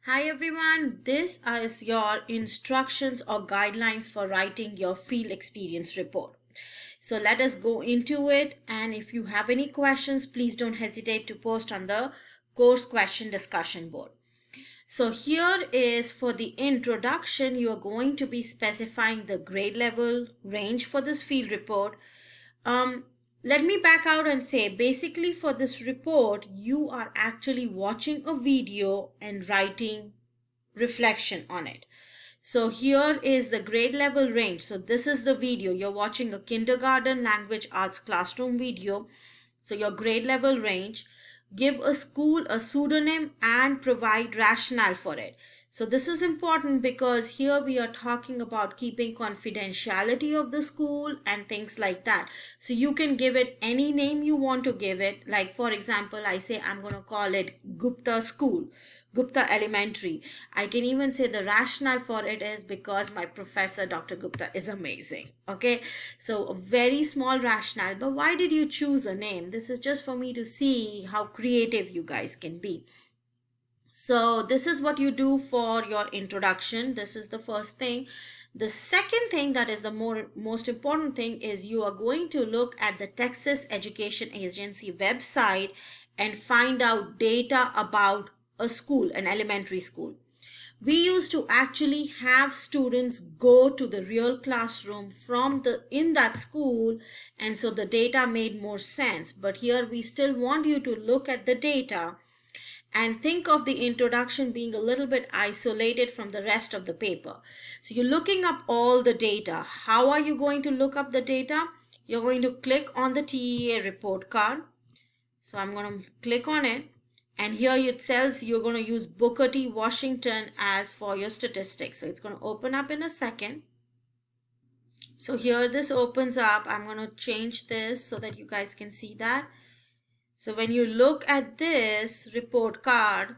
Hi everyone, this is your instructions or guidelines for writing your field experience report. So let us go into it, and if you have any questions, please don't hesitate to post on the course question discussion board. So here is for the introduction, you are going to be specifying the grade level range for this field report. Um, Let me back out and say basically for this report, you are actually watching a video and writing reflection on it. So here is the grade level range. So this is the video. You're watching a kindergarten language arts classroom video. So your grade level range. Give a school a pseudonym and provide rationale for it. So this is important because here we are talking about keeping confidentiality of the school and things like that. So you can give it any name you want to give it. Like for example, I say I'm going to call it Gupta School, Gupta Elementary. I can even say the rationale for it is because my professor, Dr. Gupta, is amazing. Okay, so a very small rationale. But why did you choose a name? This is just for me to see how creative you guys can be. So this is what you do for your introduction. This is the first thing. The second thing that is the most important thing is you are going to look at the Texas Education Agency website and find out data about a school, an elementary school. We used to actually have students go to the real classroom from the in that school, and so the data made more sense. But here we still want you to look at the data and think of the introduction being a little bit isolated from the rest of the paper. So you're looking up all the data. How are you going to look up the data? You're going to click on the TEA report card. So I'm going to click on it, and here it says you're going to use Booker T. Washington as for your statistics. So it's going to open up in a second. So here this opens up. I'm going to change this so that you guys can see that. So when you look at this report card,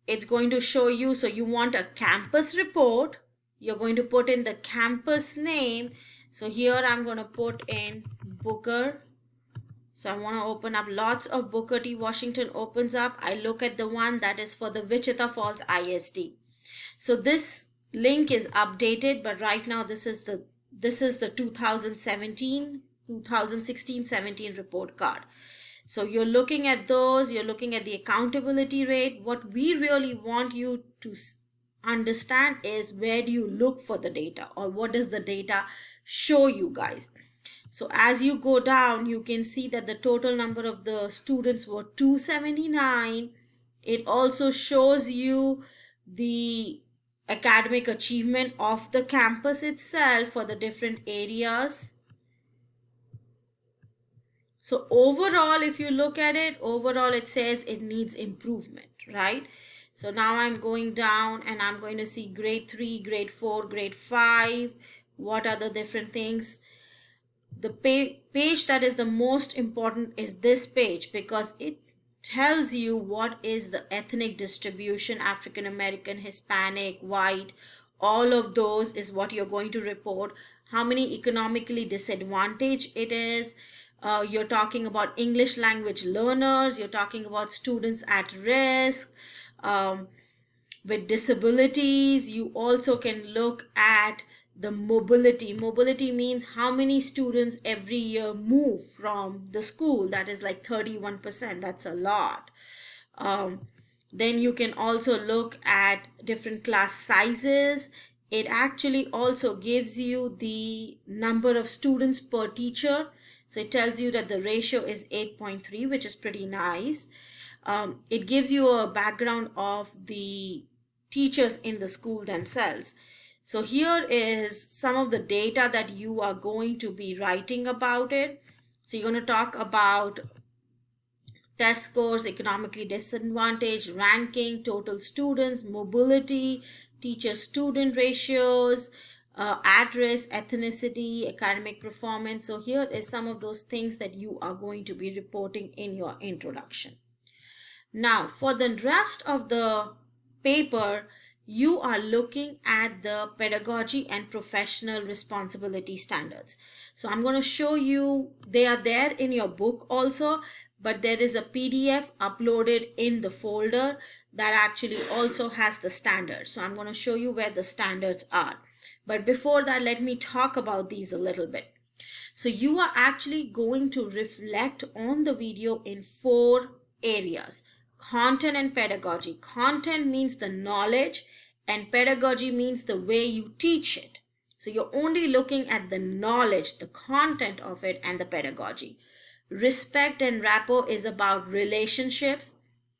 it's going to show you, so you want a campus report. You're going to put in the campus name. So here I'm going to put in Booker. So I want to open up lots of Booker T. Washington opens up. I look at the one that is for the Wichita Falls ISD. So this link is updated, but right now this is the 2016-17 report card. So you're looking at those, you're looking at the accountability rate. What we really want you to understand is where do you look for the data, or what does the data show you guys. So as you go down, you can see that the total number of the students were 279. It also shows you the academic achievement of the campus itself for the different areas. So overall, if you look at it, overall it says it needs improvement, right? So now I'm going down and I'm going to see grade 3, grade 4, grade 5. What are the different things? The page that is the most important is this page, because it tells you what is the ethnic distribution, African American, Hispanic, white, all of those is what you're going to report. How many economically disadvantaged it is. You're talking about English language learners, you're talking about students at risk, with disabilities. You also can look at the mobility. Mobility means how many students every year move from the school. That is like 31%. That's a lot. Then you can also look at different class sizes. It actually also gives you the number of students per teacher. So it tells you that the ratio is 8.3, which is pretty nice. It gives you a background of the teachers in the school themselves. So here is some of the data that you are going to be writing about it. So you're going to talk about test scores, economically disadvantaged, ranking, total students, mobility, teacher-student ratios, at-risk, ethnicity, academic performance. So here is some of those things that you are going to be reporting in your introduction. Now, for the rest of the paper, you are looking at the pedagogy and professional responsibility standards. So I'm going to show you, they are there in your book also, but there is a PDF uploaded in the folder that actually also has the standards. So I'm going to show you where the standards are. But before that, let me talk about these a little bit. So you are actually going to reflect on the video in 4 areas: content and pedagogy. Content means the knowledge, and pedagogy means the way you teach it. So you're only looking at the knowledge, the content of it, and the pedagogy. Respect and rapport is about relationships.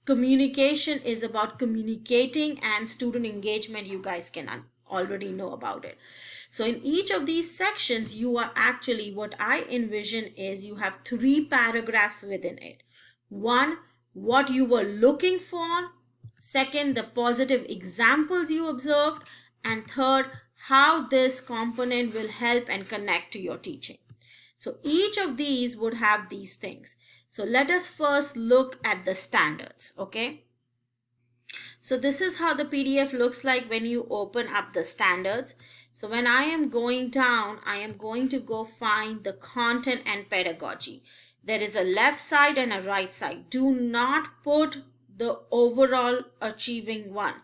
Communication is about communicating, and student engagement, you guys can already know about it. So in each of these sections, you are actually, what I envision is you have 3 paragraphs within it. 1, what you were looking for. 2nd, the positive examples you observed. And 3rd, how this component will help and connect to your teaching. So each of these would have these things. So let us first look at the standards, okay? So this is how the PDF looks like when you open up the standards. So when I am going down, I am going to go find the content and pedagogy. There is a left side and a right side. Do not put the overall achieving one.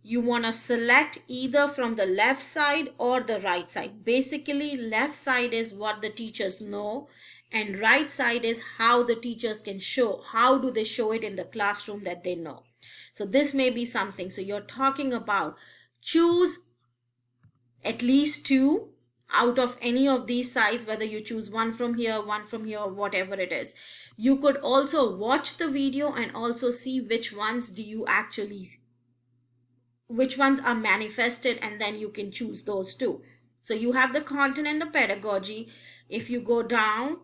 You want to select either from the left side or the right side. Basically, left side is what the teachers know, and right side is how the teachers can show. How do they show it in the classroom that they know? So this may be something. So you're talking about choose at least 2 out of any of these sides, whether you choose one from here, or whatever it is. You could also watch the video and also see which ones are manifested, and then you can choose those 2. So you have the content and the pedagogy. If you go down,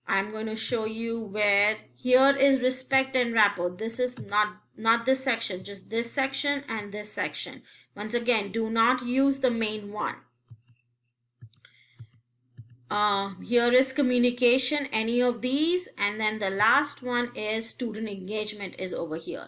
I'm going to show you where here is respect and rapport. This is not this section, just this section and this section. Once again, do not use the main one. Here is communication, any of these, and then the last one is student engagement is over here.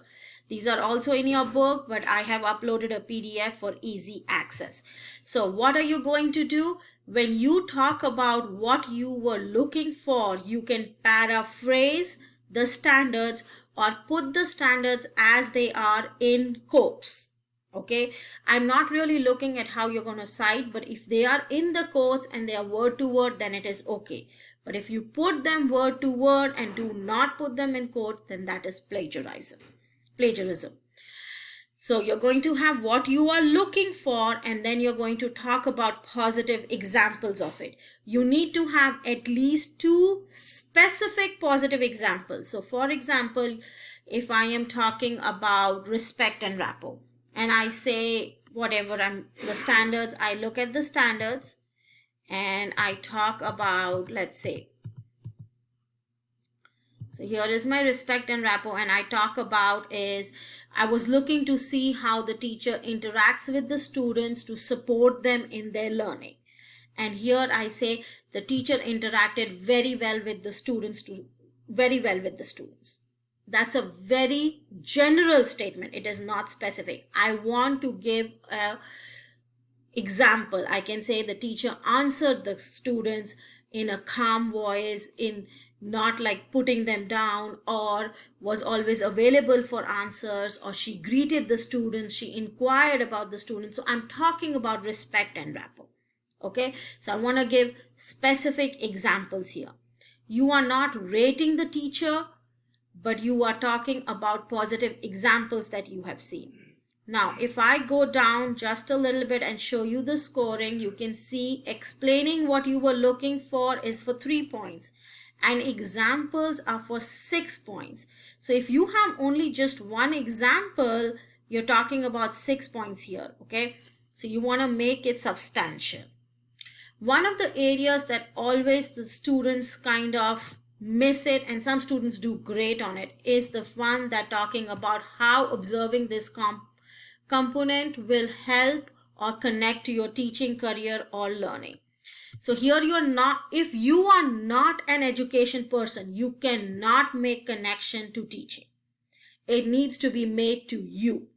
These are also in your book, but I have uploaded a PDF for easy access. So what are you going to do? When you talk about what you were looking for, you can paraphrase the standards or put the standards as they are in quotes. Okay, I'm not really looking at how you're going to cite, but if they are in the quotes and they are word to word, then it is okay. But if you put them word to word and do not put them in quotes, then that is plagiarism. So you're going to have what you are looking for, and then you're going to talk about positive examples of it. You need to have at least 2 specific positive examples. So for example, if I am talking about respect and rapport, and I say whatever the standards, I look at the standards and I talk about, let's say, so here is my respect and rapport, and I talk about is I was looking to see how the teacher interacts with the students to support them in their learning. And here I say the teacher interacted very well with the students. That's a very general statement. It is not specific. I want to give an example. I can say the teacher answered the students in a calm voice, in not like putting them down, or was always available for answers, or she greeted the students, she inquired about the students. So I'm talking about respect and rapport. Okay, so I want to give specific examples here. You are not rating the teacher, but you are talking about positive examples that you have seen. Now, if I go down just a little bit and show you the scoring, you can see explaining what you were looking for is for 3 points, and examples are for 6 points. So if you have only just one example, you're talking about 6 points here. Okay, so you want to make it substantial. One of the areas that always the students kind of miss it, and some students do great on it, is the one that talking about how observing this component will help or connect to your teaching career or learning. So here if you are not an education person, you cannot make connection to teaching. It needs to be made to you.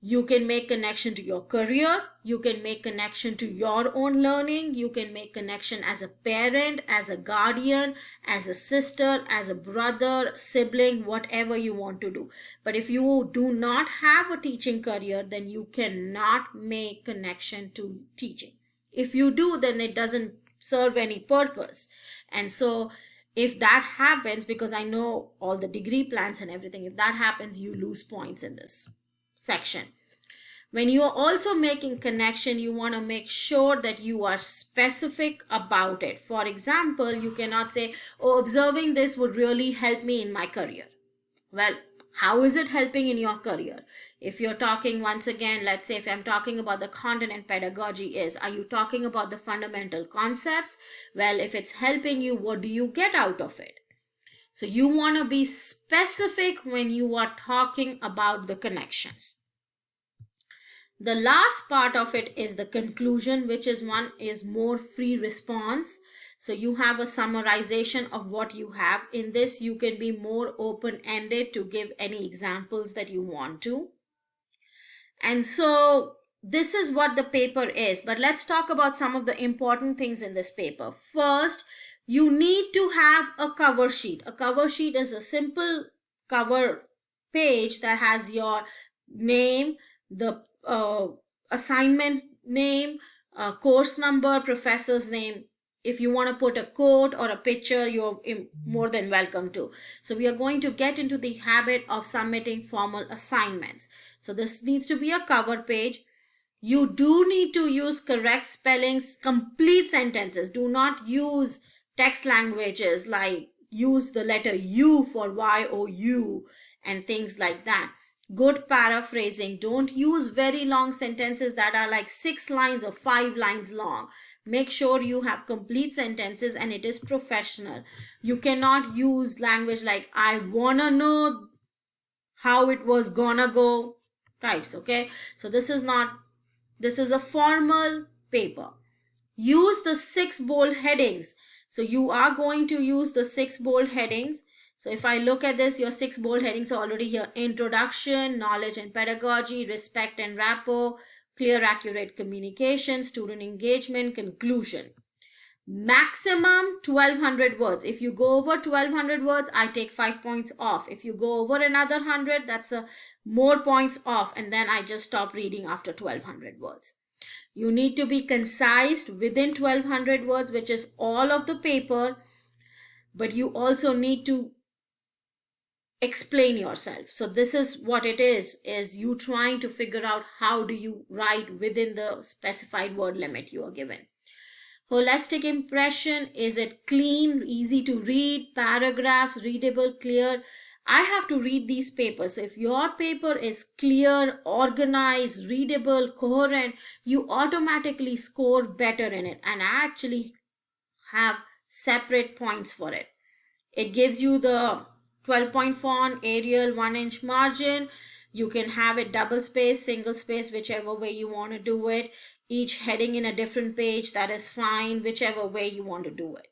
You can make connection to your career. You can make connection to your own learning. You can make connection as a parent, as a guardian, as a sister, as a brother, sibling, whatever you want to do. But if you do not have a teaching career, then you cannot make connection to teaching. If you do, then it doesn't serve any purpose. And so if that happens, because I know all the degree plans and everything, if that happens, you lose points in this section. When you are also making connection, you want to make sure that you are specific about it. For example, you cannot say, oh, observing this would really help me in my career. Well, how is it helping in your career? If you're talking, once again, let's say if I'm talking about the content and pedagogy, are you talking about the fundamental concepts? Well, if it's helping you, what do you get out of it? So you want to be specific when you are talking about the connections. The last part of it is the conclusion, which is more free response. So you have a summarization of what you have. In this, you can be more open-ended to give any examples that you want to. And so this is what the paper is. But let's talk about some of the important things in this paper. First, you need to have a cover sheet. A cover sheet is a simple cover page that has your name, the assignment name, course number, professor's name. If you want to put a quote or a picture, you're more than welcome to. So we are going to get into the habit of submitting formal assignments. So this needs to be a cover page. You do need to use correct spellings, complete sentences. Do not use text languages like use the letter U for Y-O-U and things like that. Good paraphrasing. Don't use very long sentences that are like 6 lines or 5 lines long. Make sure you have complete sentences and it is professional. You cannot use language like I wanna know how it was gonna go types, okay? So this is a formal paper. Use the 6 bold headings. So you are going to use the 6 bold headings. So if I look at this, your 6 bold headings are already here. Introduction, knowledge and pedagogy, respect and rapport, clear, accurate communication, student engagement, conclusion. Maximum 1200 words. If you go over 1200 words, I take 5 points off. If you go over another 100, that's more points off. And then I just stop reading after 1200 words. You need to be concise within 1200 words, which is all of the paper. But you also need to explain yourself. So this is what it is you trying to figure out how do you write within the specified word limit you are given. Holistic impression, is it clean, easy to read, paragraphs, readable, clear? I have to read these papers. So if your paper is clear, organized, readable, coherent, you automatically score better in it and actually have separate points for it. It gives you the 12-point font, Arial, 1-inch margin. You can have it double space, single space, whichever way you want to do it. Each heading in a different page, that is fine, whichever way you want to do it.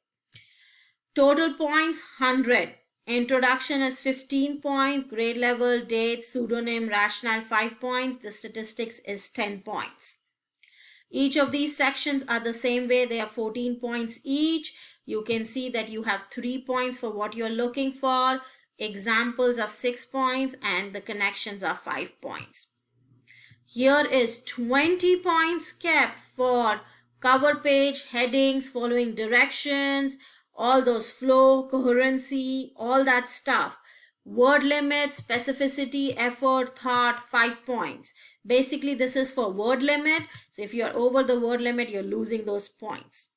Total points, 100. Introduction is 15 points. Grade level, date, pseudonym, rationale, 5 points. The statistics is 10 points. Each of these sections are the same way. They are 14 points each. You can see that you have 3 points for what you're looking for. Examples are 6 points and the connections are 5 points. Here is 20 points kept for cover page, headings, following directions, all those flow, coherency, all that stuff. Word limit, specificity, effort, thought, 5 points. Basically, this is for word limit. So if you're over the word limit, you're losing those points.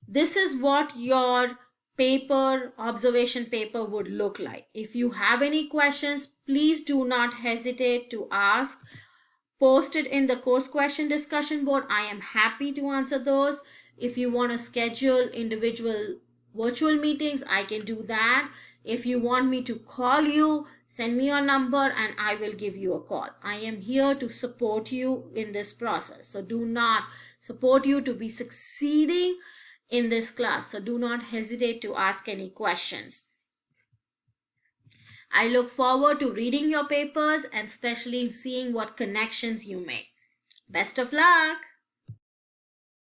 This is what your paper, observation paper would look like. If you have any questions, please do not hesitate to ask. Post it in the course question discussion board. I am happy to answer those. If you want to schedule individual virtual meetings, I can do that. If you want me to call you, send me your number and I will give you a call. I am here to support you in this process. So do not support you to be succeeding in this class. So do not hesitate to ask any questions. I look forward to reading your papers and especially seeing what connections you make. Best of luck!